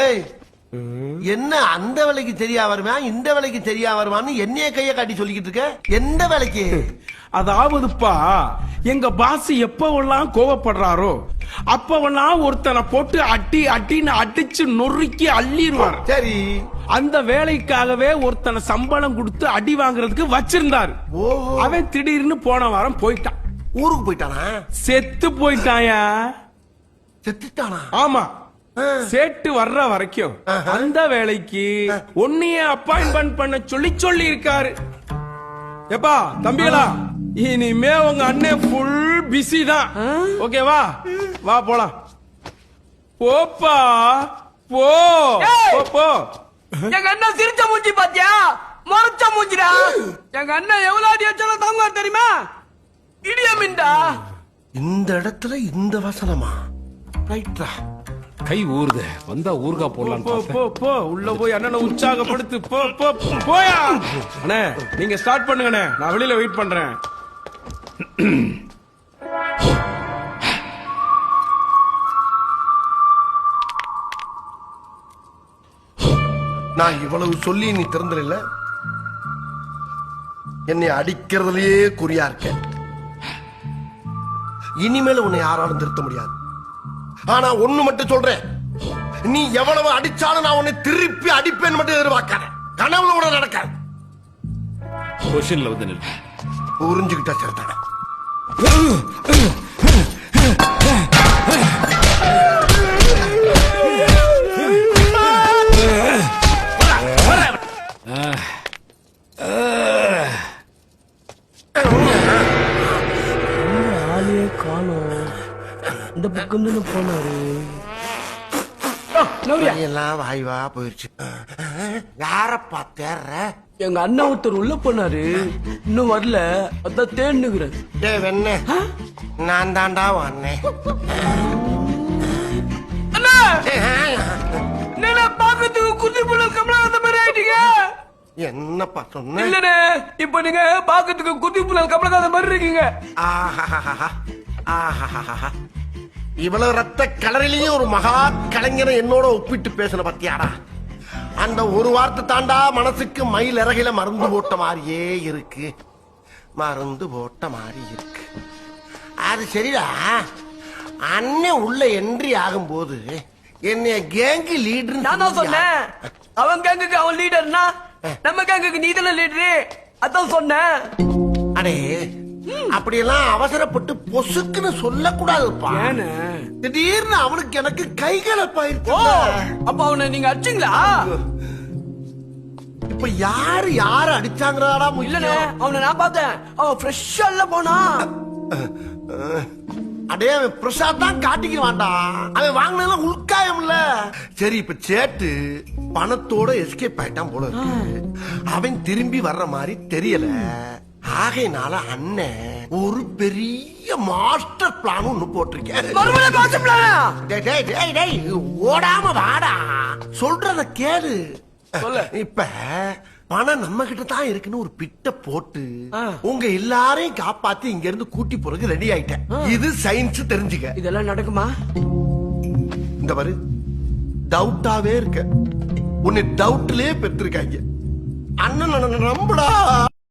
ஏய் என்ன அந்த வேலைக்கு சரியா வருமா இந்த வேலைக்கு சரியா வருமான்னு என்னைய கைய காட்டி சொல்லிக்கிட்டு இருக்க? எந்த வேலைக்கு? அதாவதுப்பா எங்க பாஸ் எப்பவெல்லாம் கோவப்படுறாரோ அப்பவெல்லாம் ஒருத்தனை போட்டு அட்டின்னு அடிச்சு நொறுக்கி அள்ளிடுவார். சரி, அந்த வேலைக்காகவே ஒருத்தனை சம்பளம் கொடுத்து அடி வாங்குறதுக்கு வச்சிருந்தாரு. ஓஹோ. அவன் திடீர்னு போன வாரம் போயிட்டான். ஊருக்கு போயிட்டானா? செத்து போயிட்டாயா? செத்துட்டானா? ஆமா. சேட்டு வர்ற வரைக்கும் அந்த வேலைக்கு ஒன்னைய அப்பாயின்மெண்ட் பண்ண சொல்லி இருக்காரு. எப்பா தம்பிகளா, இனிமே உங்க அண்ணன் ஃபுல் பிஸி தான். ஓகேவா? வா போலாம். போப்பா போ போ. எங்க அண்ணன் சிரிச்ச மூஞ்சி பாத்தியா? மறைச்ச மூஞ்சிடா. எங்க அண்ணன் எவ்வளவு அடி வச்சாலும் தாங்குவார் தெரியுமா? இடியமின்டா. இந்த இடத்துல இந்த வசனமா? ரைட்ரா. கை ஊறுது, வந்தா ஊர்கா போடலாம். போ போ போ, உள்ள போய் அண்ணனை உற்சாகப்படுத்து. போ போ போயா. அண்ணே நீங்க ஸ்டார்ட் பண்ணுங்கண்ணே, நான் வெளியில வெயிட் பண்றேன். நான் இவ்வளவு சொல்லி நீ திறந்துல என்னை அடிக்கிறதுலயே குறியா இருக்க. இனிமேல உன்னை யாராலும் திருத்த முடியாது. ஆனா ஒண்ணு மட்டும் சொல்றேன், நீ எவ்வளவு அடிச்சாலும் நான் உன்னை திருப்பி அடிப்பேன் மட்டும் எதிர்பார்க்காத. கனவுல கூட நடக்காது. பொசிஷன்ல வந்து நில்லு. புரிஞ்சுக்கிட்டா சேர்த்தாங்க. ஆளே காணோம். இந்த பக்கம் தானே போனாரு. எல்லாம் வாய்வா போயிருச்சு. யாரப்பா தேர்ற? எங்க அண்ணன் ஒருத்தர் உள்ள போனாரு, இன்னும் வரல. அதான் தேடுகிறேன். டே வெண்ணே, நான் தாண்டா வந்தேன். அண்ணா என்ன பாக்கிறதுக்கு குதி புழல் கமலாத மாதிரி ஆயிட்டீங்க. என்னப்பா சொன்ன? இல்லனே, இப்ப நீங்க பாக்கிறதுக்கு குதி புழல் கமலாத மாதிரி இருக்கீங்க. இவ்வளவு ரத்த கலரிலையும் ஒரு மகா கலைஞரை என்னோட ஒப்பிட்டு பேசின பத்தியாடா. அந்த ஒரு வார்த்தை தாண்டா மனசுக்கு மயில் இறகையில மருந்து போட்ட மாதிரியே இருக்கு. மருந்து போட்ட மாதிரி இருக்கு. அது சரிடா. அண்ணன் உள்ள என்ட்ரி ஆகும் போது என்னைய கேங்கு லீடர் நான் தான் சொன்னேன். அவன் கேங்குக்கு அவன் லீடர்னா நம்ம கேங்குக்கு நீ தானே லீடரு. அதான் சொன்னேன். அடே அப்படியெல்லாம் அவசரப்பட்டு பொசுக்குன்னு சொல்லக்கூடாதுப்பா. திடீர்னு அவனுக்கு எனக்கு கைகலப்பாயிருச்சு. அப்ப அவனை நீங்க அடிச்சீங்களா? இப்ப யாரு அடிச்சாங்கடா? இல்லனே, அவனை நான் பார்த்தேன். அவன் ஃப்ரெஷ்ஷா போனா. அடே அவன் பிரசாத் தான் காட்டிக்குவான்டா. அவன் வாங்கினதெல்லாம் உள்காயம்ல. சரி இப்ப சேட்டு பணத்தோட எஸ்கேப் ஆயிட்டான் போல இருக்கு. அவன் திரும்பி வர்ற மாதிரி தெரியல. ஆகையினால அண்ணன் ஒரு பெரிய மாஸ்டர் பிளான் ஒண்ணு போட்டிருக்கேன். ஓடாம வாடா, சொல்றத கேளு. இப்ப பணம் நம்ம கிட்ட தான் இருக்குன்னு ஒரு பிட்ட போட்டு உங்க எல்லாரையும் காப்பாத்தி இங்க இருந்து கூட்டி போறதுக்கு ரெடி ஆயிட்டேன். இது சயின்ஸ், தெரிஞ்சுக்க. இதெல்லாம் நடக்குமா? இந்த பாரு, டவுட்டாவே இருக்க. உன்னை டவுட்லயே பெற்றிருக்காங்க. அண்ணன் நம்புடா.